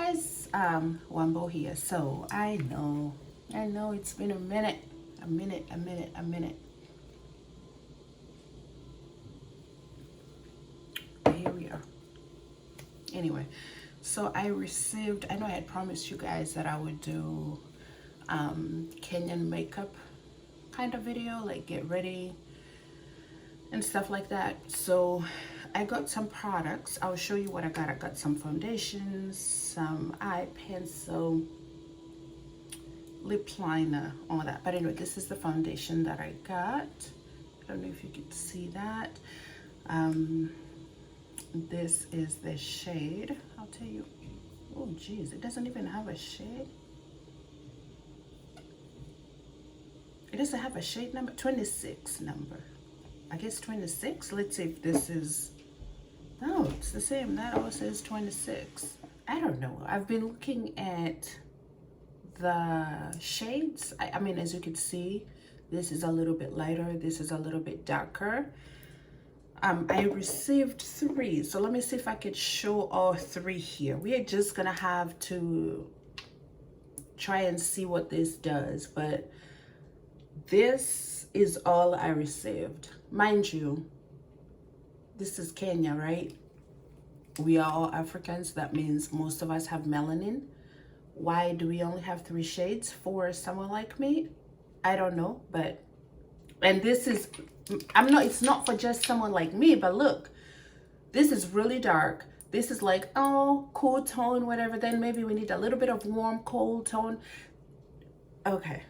guys, Wambo here. So I know it's been a minute. But here we are. Anyway, so I know I had promised you guys that I would do Kenyan makeup kind of video, like get ready and stuff like that. So I got some products. I'll show you what I got. I got some foundations, some eye pencil, lip liner, all that. But anyway, this is the foundation that I got. I don't know if you can see that. This is the shade. I'll tell you. Oh geez, it doesn't even have a shade. It doesn't have a shade number. 26 number. I guess 26. Let's see if this is. No, it's the same. That all says 26. I don't know. I've been looking at the shades. I mean, as you can see, this is a little bit lighter. This is a little bit darker. I received 3. So let me see if I could show all 3 here. We are just going to have to try and see what this does. But this is all I received. Mind you, this is Kenya, right? We are all Africans. That means most of us have melanin. Why do we only have 3 shades for someone like me? I don't know, but, and this is, it's not for just someone like me, but look, this is really dark. This is like, oh, cool tone, whatever. Then maybe we need a little bit of warm, cold tone. Okay.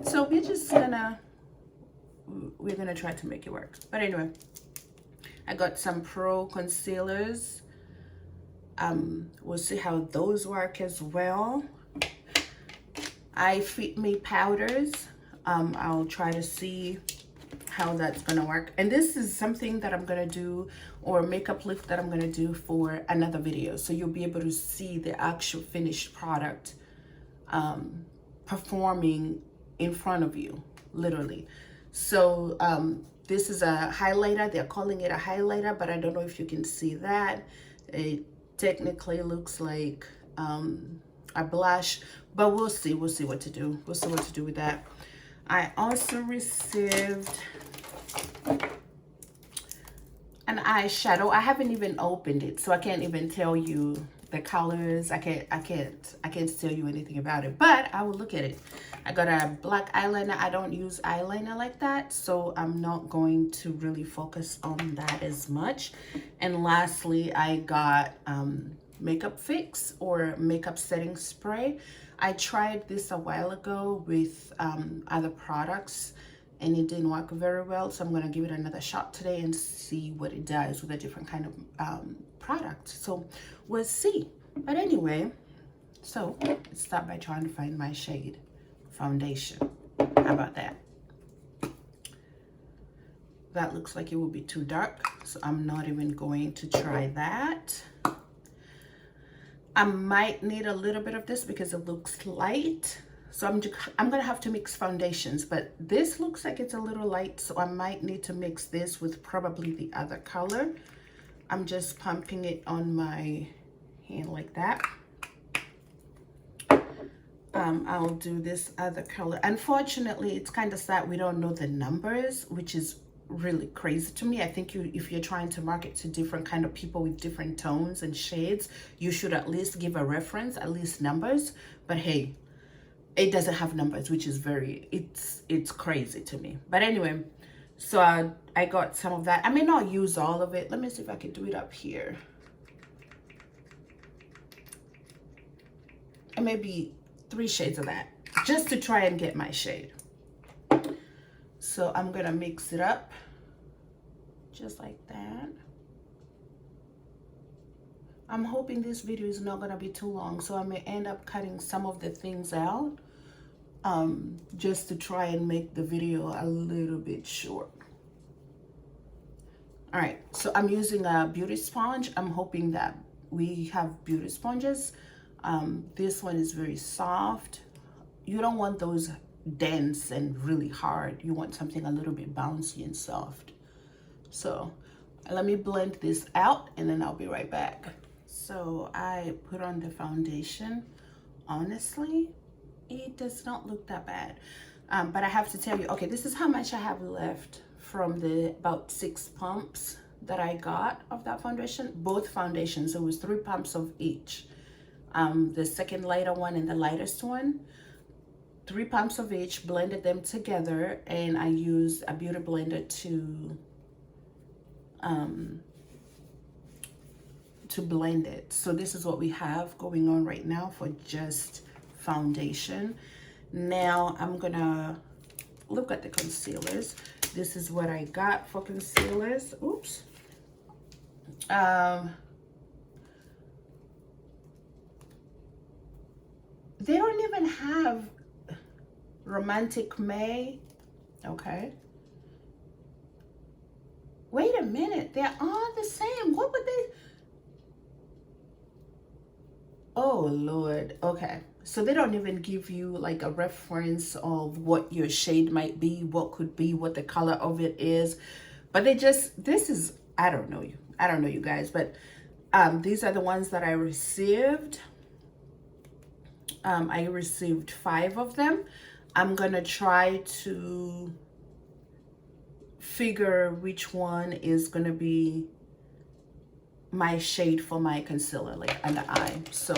So we're gonna try to make it work. But anyway, I got some Pro concealers. We'll see how those work as well. I Fit Me powders. I'll try to see how that's gonna work. And this is something that I'm gonna do, or makeup lift that I'm gonna do for another video. So you'll be able to see the actual finished product performing in front of you, literally. So this is a highlighter. They're calling it a highlighter, but I don't know if you can see that. It technically looks like a blush, but we'll see what to do. We'll see what to do with that. I also received an eyeshadow. I haven't even opened it, so I can't even tell you the colors. I can't tell you anything about it, but I will look at it. I got a black eyeliner. I don't use eyeliner like that, so I'm not going to really focus on that as much. And lastly, I got makeup fix or makeup setting spray. I tried this a while ago with other products and it didn't work very well, so I'm going to give it another shot today and see what it does with a different kind of product. So we'll see. But anyway, so let's start by trying to find my shade foundation. How about that? That looks like it will be too dark, so I'm not even going to try that. I might need a little bit of this because it looks light. So I'm gonna have to mix foundations, but this looks like it's a little light, so I might need to mix this with probably the other color. I'm just pumping it on my hand like that. I'll do this other color. Unfortunately, it's kind of sad we don't know the numbers, which is really crazy to me. I think if you're trying to market to different kind of people with different tones and shades, you should at least give a reference, at least numbers. But hey, it doesn't have numbers, which is it's crazy to me. But anyway, so I got some of that. I may not use all of it. Let me see if I can do it up here. And maybe 3 shades of that, just to try and get my shade. So I'm gonna mix it up just like that. I'm hoping this video is not gonna be too long, so I may end up cutting some of the things out just to try and make the video a little bit short. All right, so I'm using a beauty sponge. I'm hoping that we have beauty sponges. This one is very soft. You don't want those dense and really hard. You want something a little bit bouncy and soft. So let me blend this out and then I'll be right back. So I put on the foundation. Honestly, it does not look that bad. But I have to tell you, okay, this is how much I have left from the about 6 pumps that I got of that foundation. Both foundations, it was 3 pumps of each. The second lighter one and the lightest one, 3 pumps of each, blended them together, and I used a beauty blender to blend it. So this is what we have going on right now for just foundation. Now I'm gonna look at the concealers. This is what I got for concealers. Oops. They don't even have Romantic May. Okay. Wait a minute, they're all the same. What would they? Oh Lord. Okay, so they don't even give you like a reference of what your shade might be, what could be, what the color of it is, but they just, this is, I don't know you guys, but these are the ones that I received. I received 5 of them. I'm gonna try to figure which one is gonna be my shade for my concealer, like under eye. So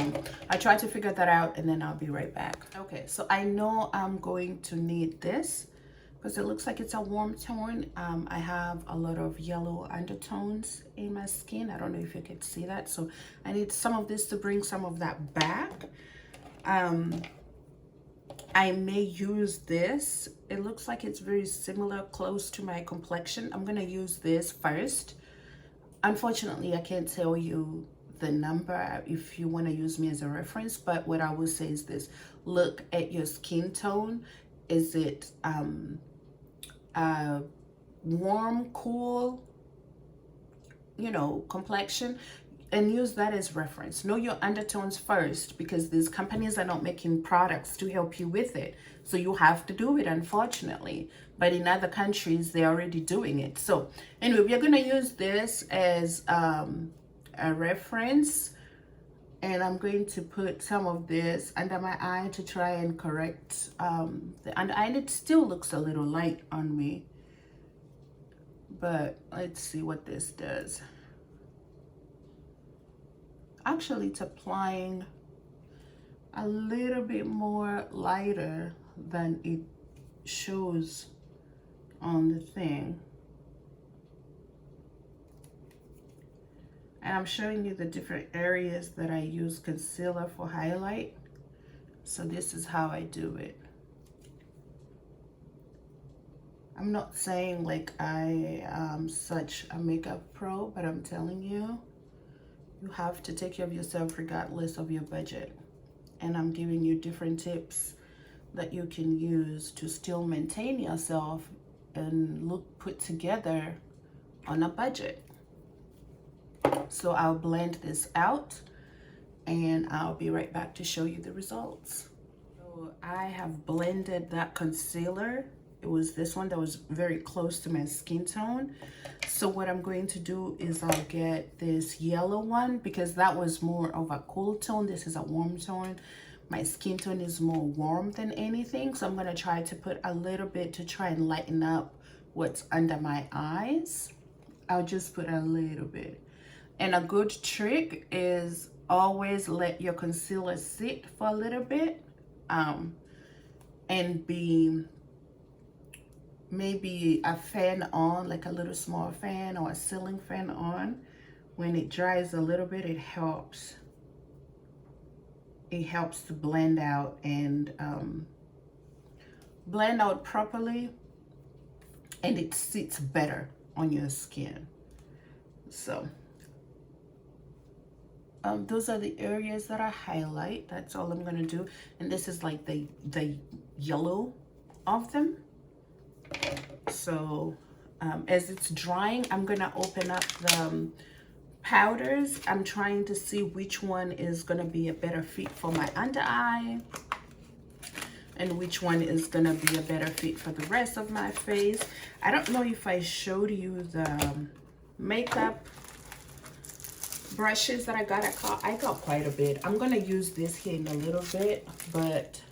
I try to figure that out and then I'll be right back. Okay, so I know I'm going to need this because it looks like it's a warm tone. I have a lot of yellow undertones in my skin. I don't know if you could see that. So I need some of this to bring some of that back. I may use this. It looks like it's very similar, close to my complexion. I'm gonna use this first. Unfortunately, I can't tell you the number if you want to use me as a reference, but what I will say is this: look at your skin tone. Is it warm, cool, you know, complexion? And use that as reference. Know your undertones first, because these companies are not making products to help you with it. So you have to do it, unfortunately. But in other countries, they're already doing it. So anyway, we're gonna use this as a reference. And I'm going to put some of this under my eye to try and correct the under eye. And it still looks a little light on me. But let's see what this does. Actually, it's applying a little bit more lighter than it shows on the thing. And I'm showing you the different areas that I use concealer for highlight. So this is how I do it. I'm not saying like I am such a makeup pro, but I'm telling you, you have to take care of yourself regardless of your budget. And I'm giving you different tips that you can use to still maintain yourself and look put together on a budget. So I'll blend this out and I'll be right back to show you the results. So I have blended that concealer. It was this one that was very close to my skin tone. So what I'm going to do is I'll get this yellow one, because that was more of a cool tone. This is a warm tone. My skin tone is more warm than anything. So I'm going to try to put a little bit to try and lighten up what's under my eyes. I'll just put a little bit. And a good trick is always let your concealer sit for a little bit and be maybe a fan on, like a little small fan or a ceiling fan on. When it dries a little bit, it helps to blend out and blend out properly, and it sits better on your skin. So those are the areas that I highlight. That's all I'm gonna do. And this is like the yellow of them. So as it's drying, I'm gonna open up the powders. I'm trying to see which one is gonna be a better fit for my under eye and which one is gonna be a better fit for the rest of my face. I don't know if I showed you the makeup brushes that I got, I got quite a bit. I'm gonna use this here in a little bit, but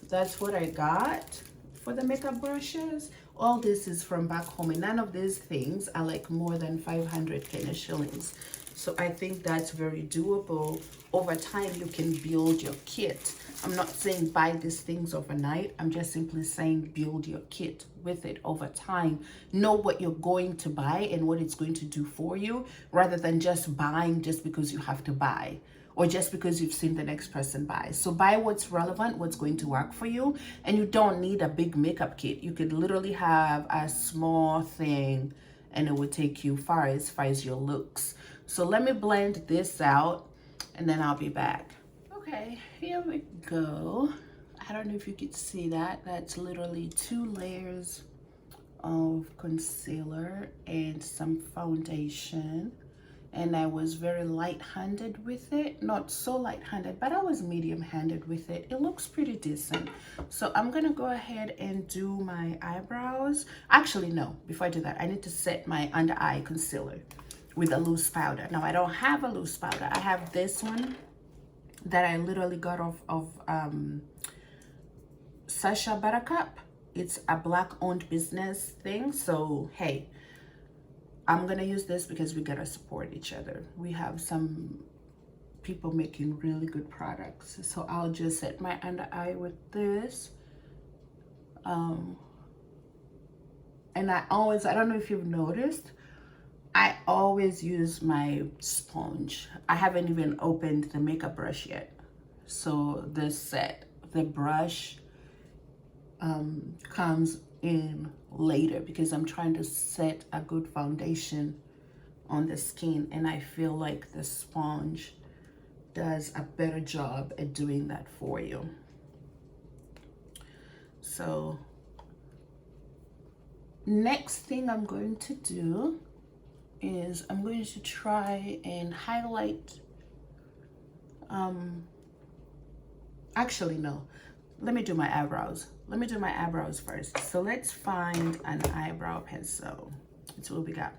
that's what I got for the makeup brushes. All this is from back home, and none of these things are like more than 500 Kenya shillings. So I think that's very doable. Over time, you can build your kit. I'm not saying buy these things overnight. I'm just simply saying build your kit with it over time. Know what you're going to buy and what it's going to do for you, rather than just buying just because you have to buy, or just because you've seen the next person buy. So buy what's relevant, what's going to work for you. And you don't need a big makeup kit. You could literally have a small thing and it would take you far as your looks. So let me blend this out and then I'll be back. Okay, here we go. I don't know if you could see that. That's literally 2 layers of concealer and some foundation. And I was very light-handed with it. Not so light-handed, but I was medium-handed with it. It looks pretty decent. So I'm gonna go ahead and do my eyebrows. Actually, no, before I do that, I need to set my under-eye concealer with a loose powder. Now, I don't have a loose powder. I have this one that I literally got off of Sasha Buttercup. It's a Black-owned business thing. So, hey, I'm gonna use this because we gotta support each other. We have some people making really good products. So I'll just set my under eye with this. And I don't know if you've noticed, I always use my sponge. I haven't even opened the makeup brush yet. So the brush comes in later because I'm trying to set a good foundation on the skin, and I feel like the sponge does a better job at doing that for you. So next thing I'm going to do is I'm going to try and highlight, actually no, let me do my eyebrows. Let me do my eyebrows first. So let's find an eyebrow pencil. That's what we got.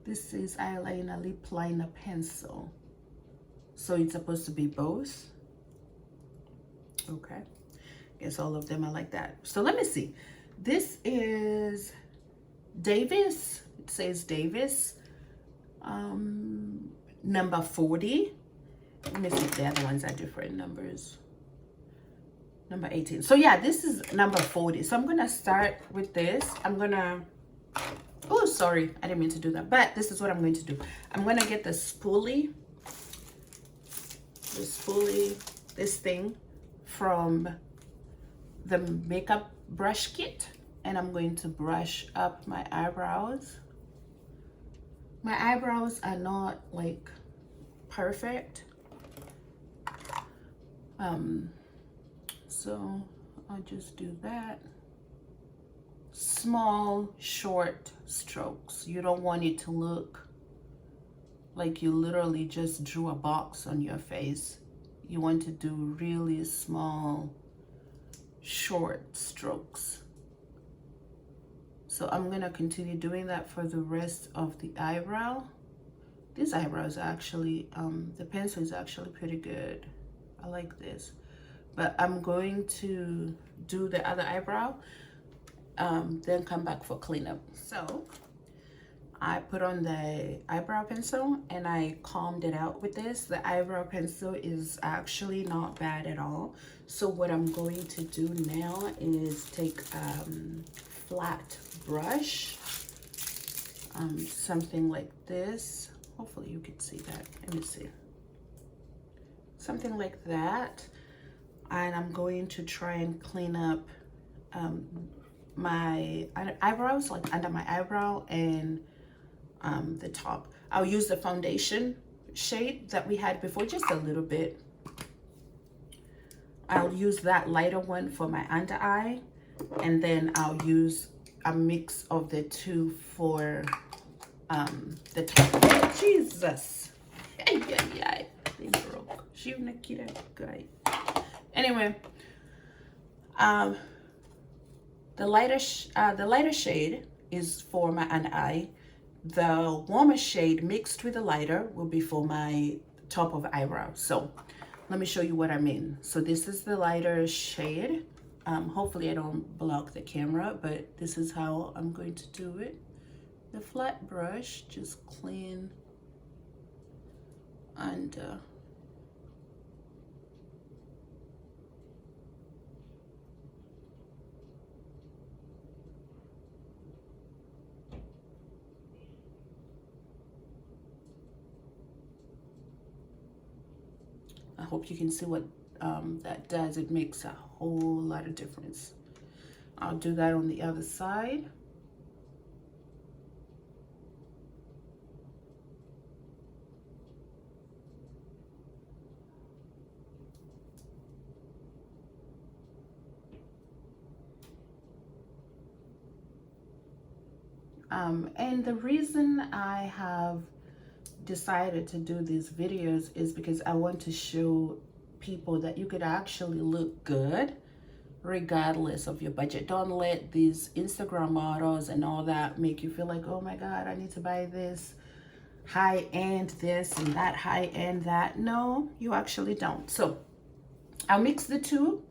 This is eyeliner lip liner pencil. So it's supposed to be both. Okay. Guess all of them are like that. So let me see. This is Davis. It says Davis. Number 40. Let me see if the other ones are different numbers. Number 18. So yeah, this is number 40. So I'm gonna start with this. Oh, sorry, I didn't mean to do that. But this is what I'm going to do. I'm gonna get the spoolie, this thing from the makeup brush kit, and I'm going to brush up my eyebrows. My eyebrows are not like perfect. So I'll just do that. Small, short strokes. You don't want it to look like you literally just drew a box on your face. You want to do really small, short strokes. So I'm gonna continue doing that for the rest of the eyebrow. These eyebrows are actually, the pencil is actually pretty good. I like this. But I'm going to do the other eyebrow, then come back for cleanup. So I put on the eyebrow pencil and I combed it out with this. The eyebrow pencil is actually not bad at all. So what I'm going to do now is take a flat brush, something like this. Hopefully you can see that. Let me see. Something like that. And I'm going to try and clean up my eyebrows, like under my eyebrow and the top. I'll use the foundation shade that we had before, just a little bit. I'll use that lighter one for my under eye, and then I'll use a mix of the two for the top. Jesus. They broke. Anyway, the lighter shade is for my under eye. The warmer shade mixed with the lighter will be for my top of eyebrow. So let me show you what I mean. So this is the lighter shade. Hopefully I don't block the camera, but this is how I'm going to do it. The flat brush, just clean and I hope you can see what that does. It makes a whole lot of difference. I'll do that on the other side. And the reason I have decided to do these videos is because I want to show people that you could actually look good regardless of your budget. Don't let these Instagram models and all that make you feel like, oh my God, I need to buy this high-end this and that high-end that. No, you actually don't. So I'll mix the two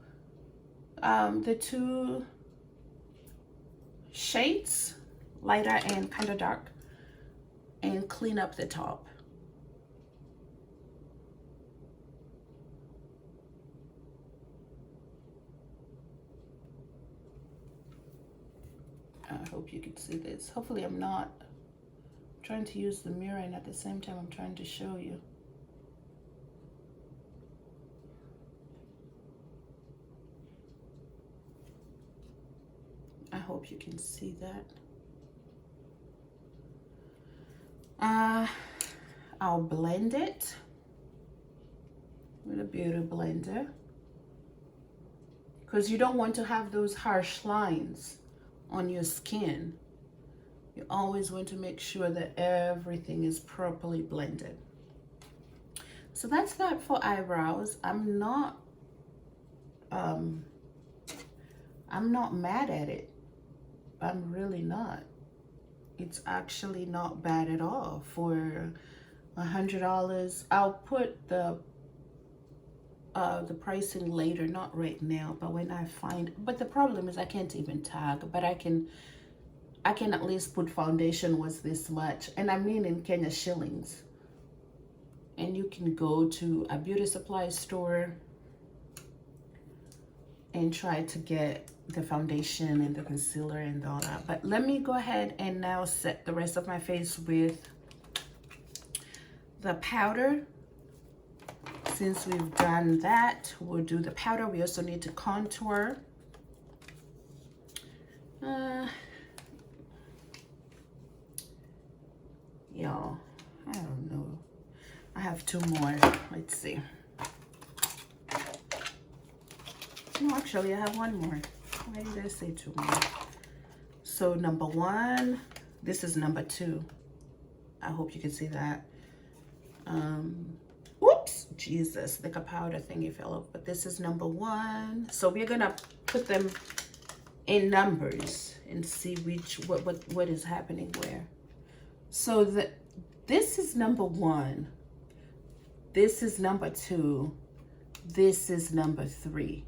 shades, lighter and kind of dark, and clean up the top. I hope you can see this. Hopefully I'm not trying to use the mirror and at the same time I'm trying to show you. I hope you can see that. I'll blend it with a beauty blender because you don't want to have those harsh lines on your skin. You always want to make sure that everything is properly blended. So that's that for eyebrows. I'm not mad at it. I'm really not. It's actually not bad at all for $100. I'll put the pricing later, not right now, but when I find. But the problem is I can't even tag, but I can at least put foundation was this much, and I mean in Kenya shillings. And you can go to a beauty supply store and try to get the foundation and the concealer and all that. But let me go ahead and now set the rest of my face with the powder. Since we've done that, we'll do the powder. We also need to contour. Y'all, I don't know. I have two more. Let's see. No, actually, I have one more. Why did I say two more? So number one, this is number two. I hope you can see that. Whoops, Jesus, like a powder thingy fell off. But this is number one. So we're gonna put them in numbers and see what is happening where. So this is number one. This is number two. This is number three.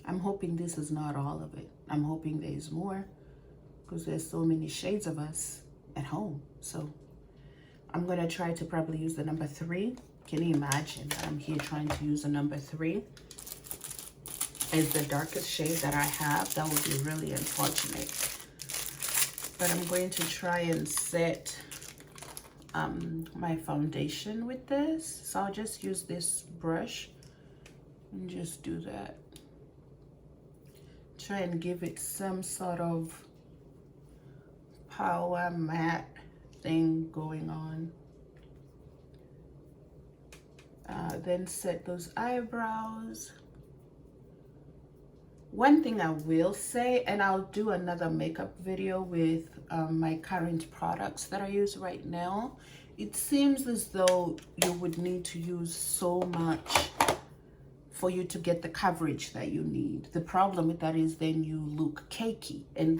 I'm hoping this is not all of it. I'm hoping there's more because there's so many shades of us at home. So I'm gonna try to probably use the number three. Can you imagine that I'm here trying to use the number three as the darkest shade that I have? That would be really unfortunate. But I'm going to try and set my foundation with this. So I'll just use this brush and just do that. Try and give it some sort of power matte thing going on. Then set those eyebrows. One thing I will say, and I'll do another makeup video with my current products that I use right now. It seems as though you would need to use so much for you to get the coverage that you need. The problem with that is then you look cakey, and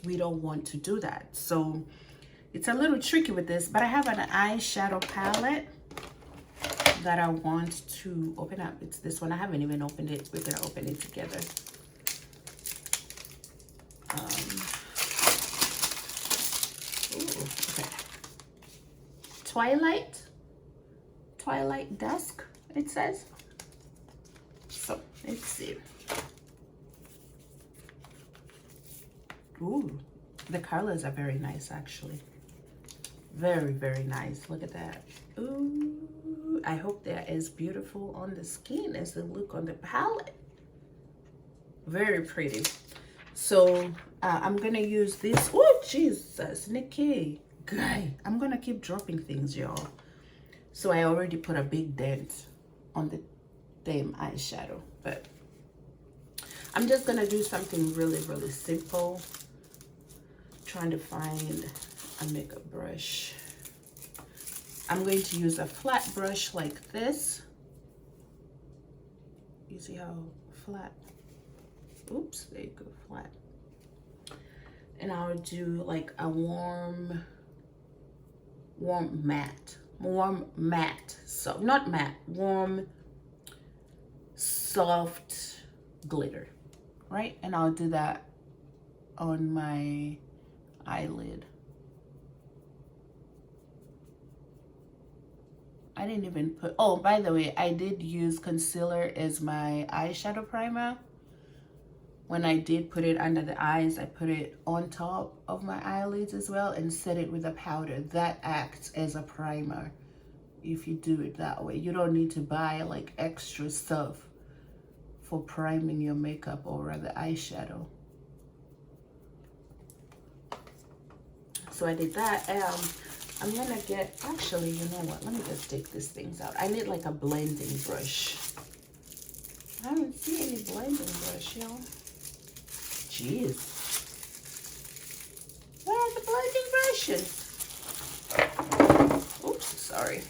we don't want to do that. So it's a little tricky with this, but I have an eyeshadow palette that I want to open up. It's this one. I haven't even opened it. We're gonna open it together. Ooh, okay. Twilight Dusk, it says. So let's see. Ooh, the colors are very nice, actually. Very, very nice. Look at that. Ooh, I hope they're as beautiful on the skin as they look on the palette. Very pretty. So I'm gonna use this. Oh, Jesus, Nikki. Guy, I'm gonna keep dropping things, y'all. So I already put a big dent on the damn eyeshadow, but I'm just gonna do something really, really simple. Trying to find a makeup brush. I'm going to use a flat brush like this. You see how flat? Oops, there you go, flat. And I'll do like a warm matte. So not matte, warm, soft glitter, right? And I'll do that on my eyelid. I didn't even put, oh, by the way, I did use concealer as my eyeshadow primer. When I did put it under the eyes, I put it on top of my eyelids as well and set it with a powder. That acts as a primer if you do it that way. You don't need to buy like extra stuff for priming your makeup or rather eyeshadow. So I did that. I'm gonna get, actually, you know what? Let me just take these things out. I need like a blending brush. I don't see any blending brush, y'all. Jeez. Where are the blending brushes? Oops, sorry.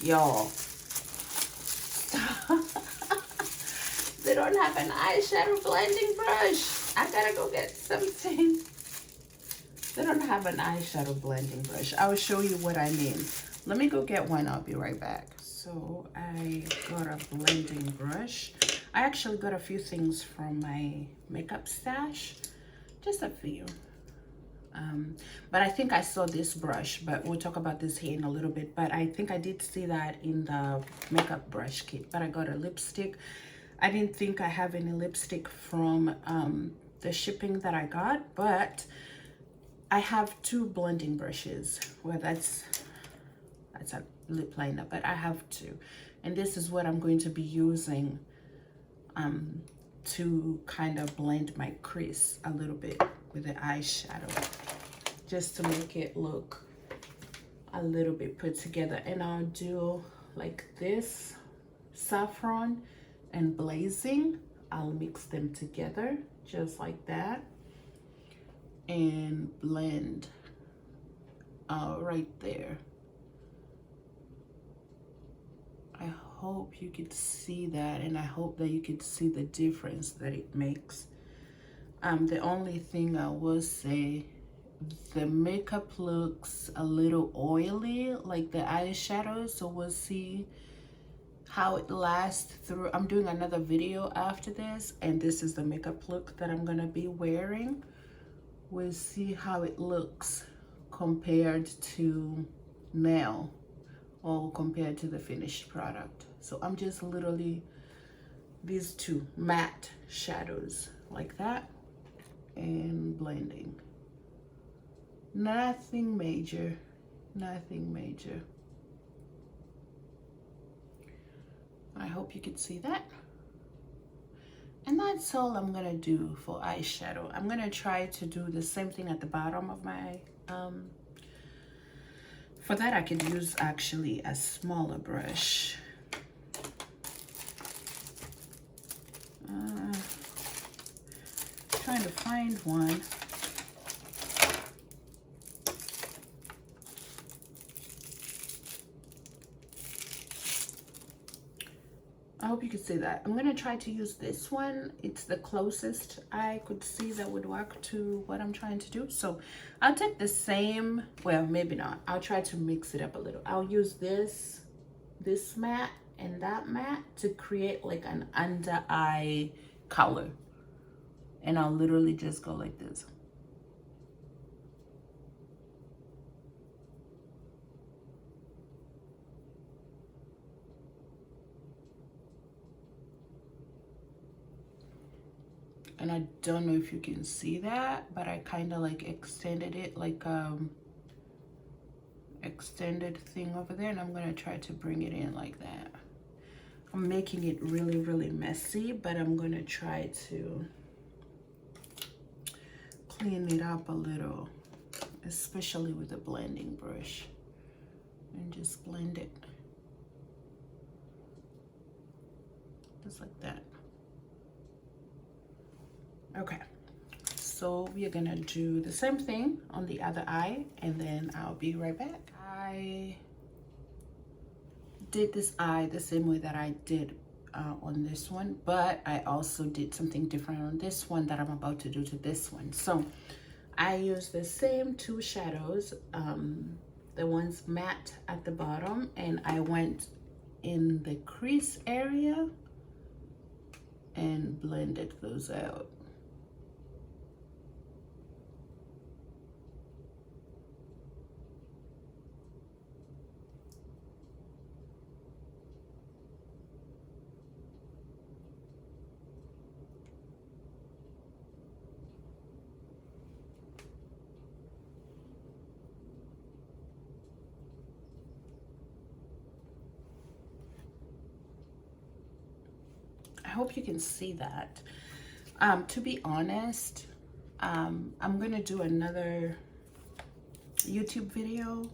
Y'all. They don't have an eyeshadow blending brush. I gotta go get something. They don't have an eyeshadow blending brush. I will show you what I mean. Let me go get one. I'll be right back. So I got a blending brush. I actually got a few things from my makeup stash. Just a few. But I think I saw this brush, but we'll talk about this here in a little bit. But I think I did see that in the makeup brush kit. But I got a lipstick. I didn't think I have any lipstick from the shipping that I got, but I have two blending brushes. Well, that's a lip liner, but I have two. And this is what I'm going to be using to kind of blend my crease a little bit with the eyeshadow, just to make it look a little bit put together. And I'll do like this, saffron and blazing. I'll mix them together just like that and blend right there. I hope you could see that, and I hope that you could see the difference that it makes. The only thing I will say, the makeup looks a little oily, like the eyeshadow, so we'll see how it lasts through. I'm doing another video after this, and this is the makeup look that I'm gonna be wearing. We'll see how it looks compared to now, or compared to the finished product. So I'm just literally, these two matte shadows like that, and blending. Nothing major, nothing major. I hope you could see that. And that's all I'm gonna do for eyeshadow. I'm gonna try to do the same thing at the bottom of my, for that I could use actually a smaller brush. Trying to find one. I hope you can see that. I'm gonna try to use this one. It's the closest I could see that would work to what I'm trying to do. So I'll take the same, well, maybe not. I'll try to mix it up a little. I'll use this matte and that matte to create like an under eye color. And I'll literally just go like this. And I don't know if you can see that, but I kind of like extended it like extended thing over there, and I'm gonna try to bring it in like that. I'm making it really, really messy, but I'm gonna try to clean it up a little, especially with the blending brush, and just blend it just like that. Okay, so we are gonna do the same thing on the other eye, and then I'll be right back. I did this eye the same way that I did on this one, but I also did something different on this one that I'm about to do to this one. So I used the same two shadows, the ones matte at the bottom, and I went in the crease area and blended those out. I hope you can see that. To be honest, I'm gonna do another YouTube video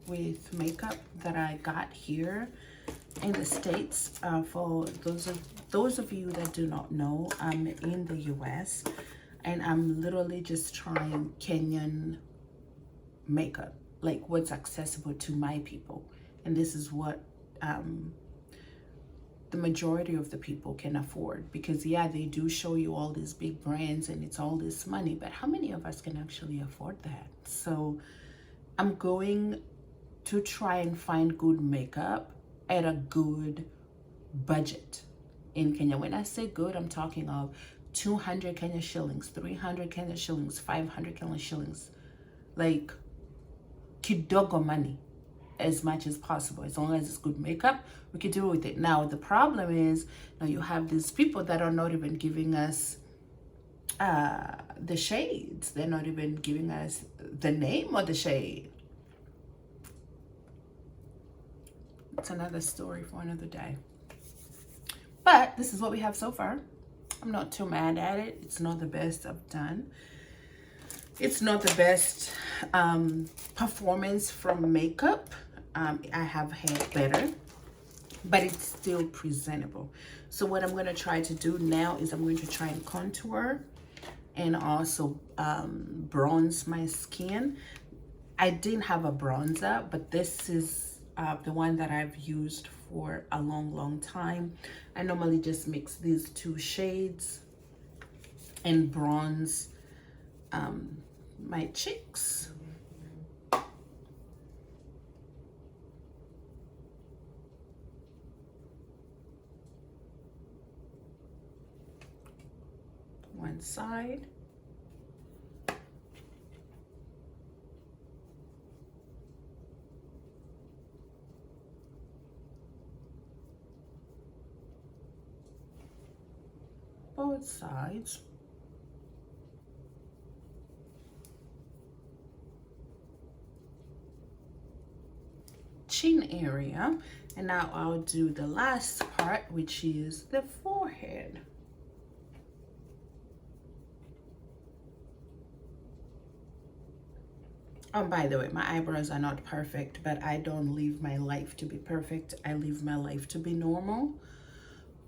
with makeup that I got here in the States. For those of you that do not know, I'm in the US, and I'm literally just trying Kenyan makeup, like what's accessible to my people. And this is what the majority of the people can afford, because yeah, they do show you all these big brands and it's all this money, but how many of us can actually afford that? So I'm going to try and find good makeup at a good budget in Kenya. When I say good, I'm talking of 200 Kenya shillings, 300 Kenya shillings, 500 Kenya shillings, like kidogo money, as much as possible. As long as it's good makeup, we can deal with it. Now the problem is, now you have these people that are not even giving us the shades. They're not even giving us the name of the shade. It's another story for another day. But this is what we have so far. I'm not too mad at it. It's not the best I've done. It's not the best performance from makeup. I have had better, but it's still presentable. So what I'm going to try to do now is I'm going to try and contour and also bronze my skin. I didn't have a bronzer, but this is the one that I've used for a long time. I normally just mix these two shades and bronze my cheeks. One side. Both sides. Chin area, and now I'll do the last part, which is the forehead. Oh, by the way, my eyebrows are not perfect, but I don't live my life to be perfect. I live my life to be normal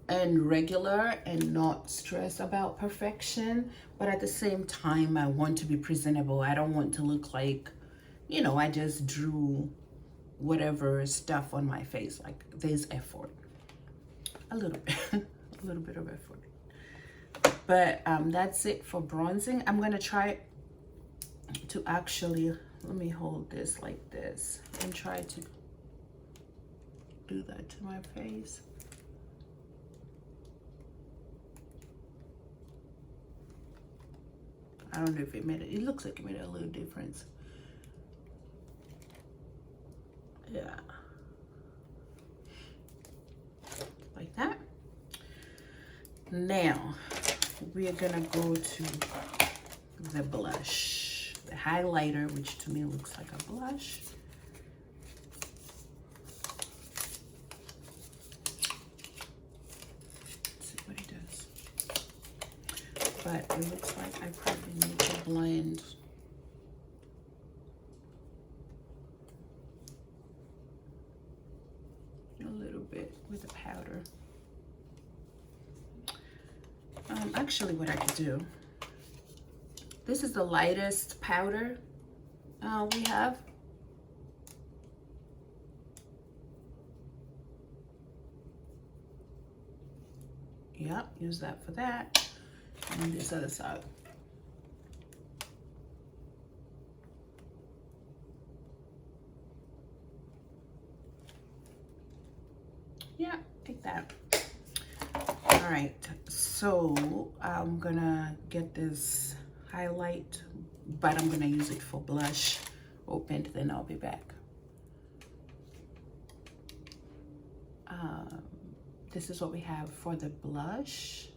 and regular and not stress about perfection. But at the same time, I want to be presentable. I don't want to look like, you know, I just drew whatever stuff on my face. Like, there's effort. a little bit, a little bit of effort. But that's it for bronzing. I'm gonna try to actually, let me hold this like this and try to do that to my face. I don't know if it made it. It looks like it made a little difference. Yeah. Like that. Now, we are gonna go to the blush. The highlighter, which to me looks like a blush. Let's see what it does. But it looks like I probably need to blend a little bit with the powder. Actually, what I could do, this is the lightest powder we have. Yep, use that for that. And this other side. Yeah, take that. All right, so I'm gonna get this highlight, but I'm gonna use it for blush opened, then I'll be back. This is what we have for the blush,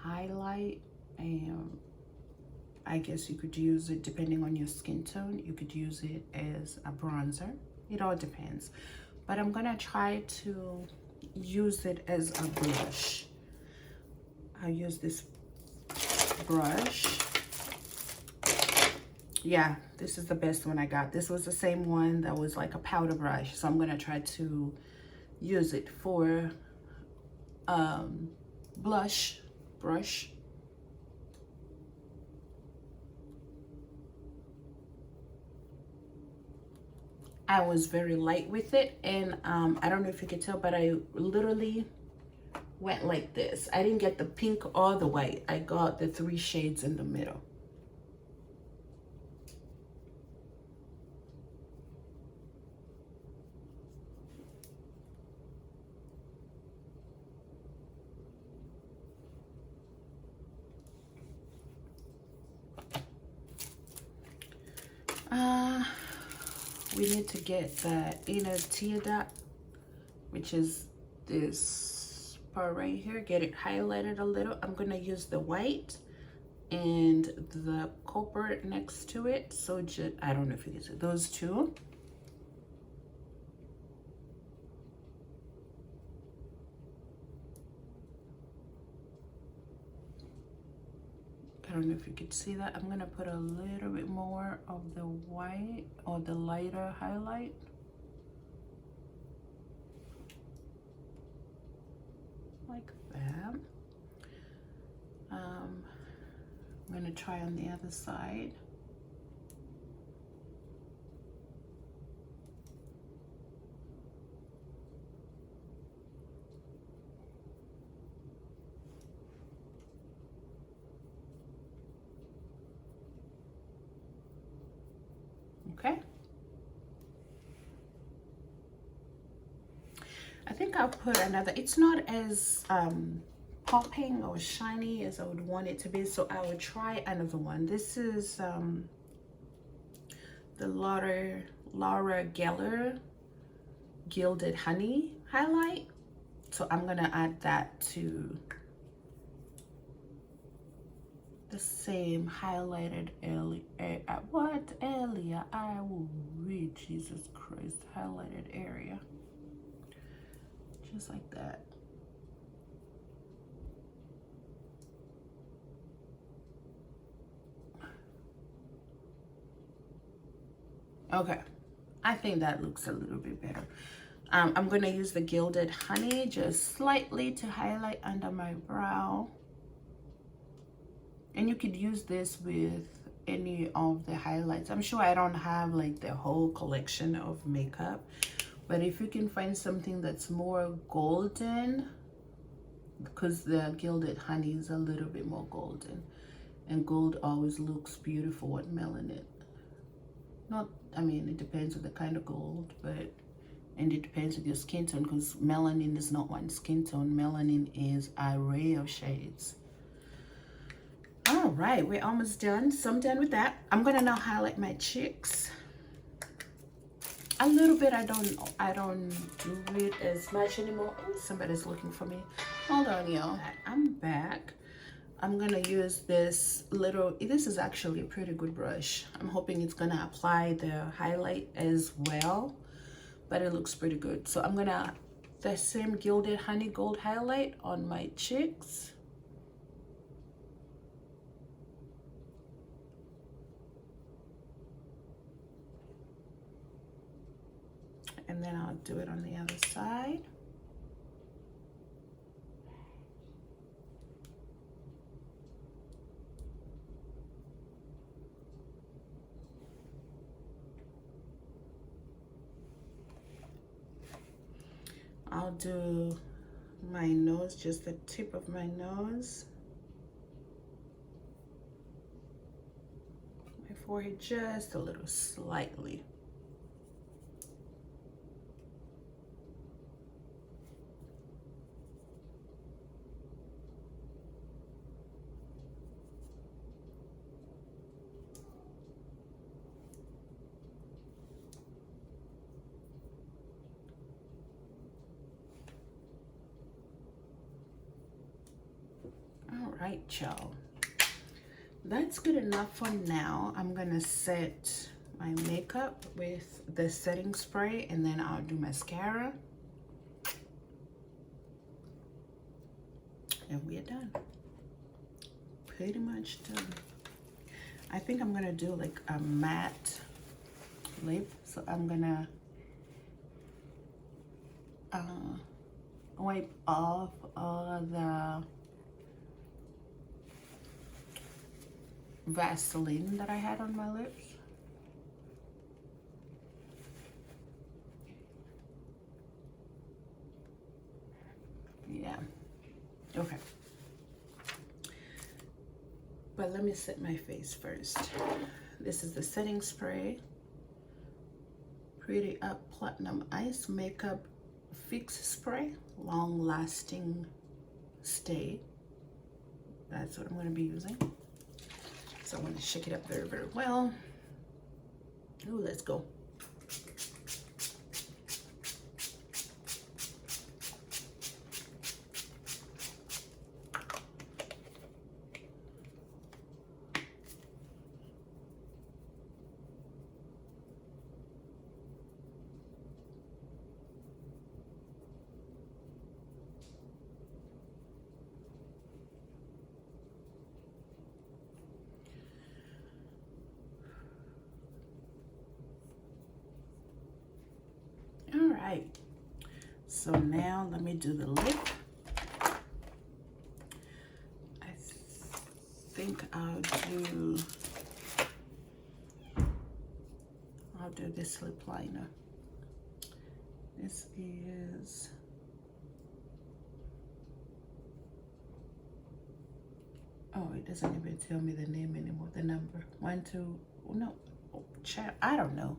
highlight, and I guess you could use it depending on your skin tone. You could use it as a bronzer. It all depends. But I'm gonna try to use it as a blush. I'll use this brush. Yeah, this is the best one I got. This was the same one that was like a powder brush. So I'm gonna try to use it for blush brush. I was very light with it, and I don't know if you can tell, but I literally went like this. I didn't get the pink or the white. I got the 3 shades in the middle. We need to get the inner tear dot, which is this part right here. Get it highlighted a little. I'm gonna use the white and the copper next to it. So just, I don't know if you can see those two. I don't know if you could see that. I'm gonna put a little bit more of the white or the lighter highlight. Like that. I'm gonna try on the other side. Okay. I think I'll put another, it's not as popping or shiny as I would want it to be, so I would try another one. This is the Laura Geller Gilded Honey highlight. So I'm gonna add that to the same highlighted area. What area? I will read, Jesus Christ, highlighted area. Just like that. Okay, I think that looks a little bit better. I'm gonna use the Gilded Honey just slightly to highlight under my brow. And you could use this with any of the highlights. I'm sure I don't have like the whole collection of makeup, But if you can find something that's more golden, because the gilded honey is a little bit more golden, and gold always looks beautiful with melanin. Not, I mean, it depends on the kind of gold, but, and it depends on your skin tone, because melanin is not one skin tone. Melanin is an array of shades. All right, we're almost done. So I'm done with that. I'm gonna now highlight my cheeks a little bit. I don't do it as much anymore. Oh, somebody's looking for me. Hold on, y'all. I'm back. I'm gonna use this is actually a pretty good brush. I'm hoping it's gonna apply the highlight as well, but it looks pretty good. So I'm gonna, the same Gilded Honey Gold highlight on my cheeks. And then I'll do it on the other side. I'll do my nose, just the tip of my nose. My forehead just a little slightly. All right, y'all. That's good enough for now. I'm gonna set my makeup with the setting spray, and then I'll do mascara. And we're done. Pretty much done. I think I'm gonna do like a matte lip. So I'm gonna wipe off all the Vaseline that I had on my lips. Yeah, okay. But let me set my face first. This is the setting spray. Pretty Up Platinum Ice Makeup Fix Spray. Long lasting stay. That's what I'm gonna be using. So I'm going to shake it up very, very well. Ooh, let's go. All right, so now let me do the lip. I think I'll do this lip liner. This is it doesn't even tell me the name anymore, the number. 1, 2, no, chat, I don't know.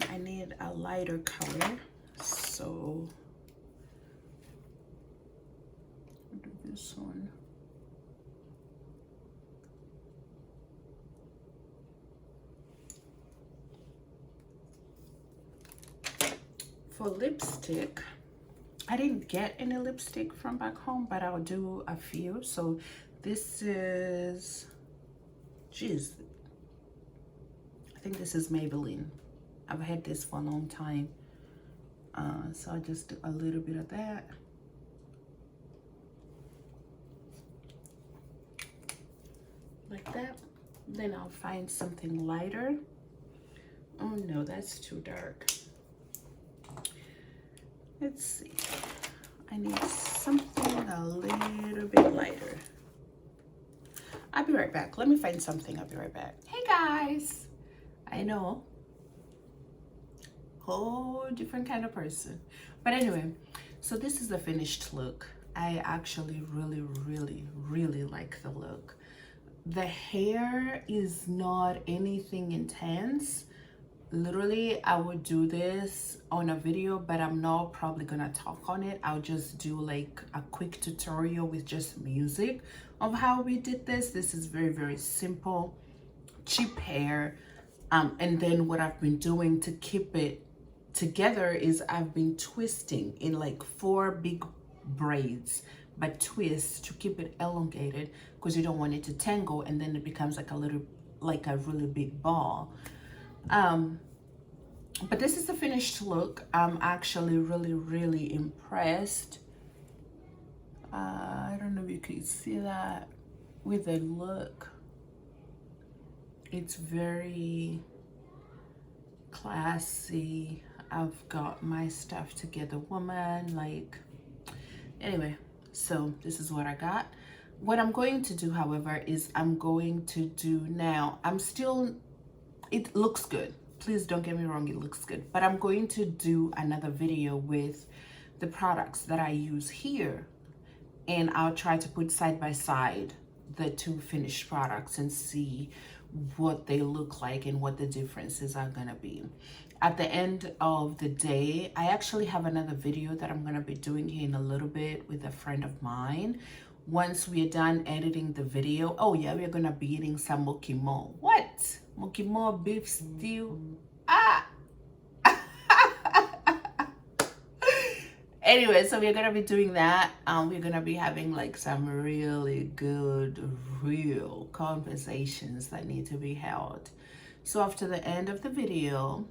I need a lighter color, so I'll do this one. For lipstick, I didn't get any lipstick from back home, but I'll do a few. So this is, geez, I think this is Maybelline. I've had this for a long time. So I'll just do a little bit of that. Like that. Then I'll find something lighter. Oh no, that's too dark. Let's see. I need something a little bit lighter. I'll be right back. Let me find something. I'll be right back. Hey guys. I know. Whole different kind of person. But anyway, so this is the finished look. I actually really like the look. The hair is not anything intense. Literally, I would do this on a video, but I'm not probably gonna talk on it. I'll just do like a quick tutorial with just music of how we did this. This is very simple, cheap hair. And then what I've been doing to keep it together is I've been twisting in like 4 big braids, but twist to keep it elongated because you don't want it to tangle and then it becomes like a really big ball. But this is the finished look. I'm actually really impressed. I don't know if you can see that with the look. It's very classy. I've got my stuff together, woman. Like, anyway, so this is what I got. What I'm going to do, however, is I'm going to do now, it looks good. Please don't get me wrong, it looks good. But I'm going to do another video with the products that I use here. And I'll try to put side by side the 2 finished products and see what they look like and what the differences are gonna be. At the end of the day, I actually have another video that I'm gonna be doing here in a little bit with a friend of mine. Once we're done editing the video, oh yeah, we're gonna be eating some mokimo. What? Mokimo beef stew? Ah! Anyway, so we're gonna be doing that. We're gonna be having like some really good, real conversations that need to be held. So after the end of the video,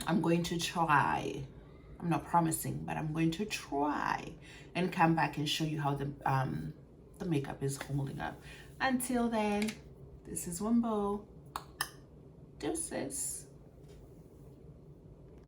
I'm going to try. I'm not promising, but I'm going to try and come back and show you how the makeup is holding up. Until then, this is Wimbo. Deuces.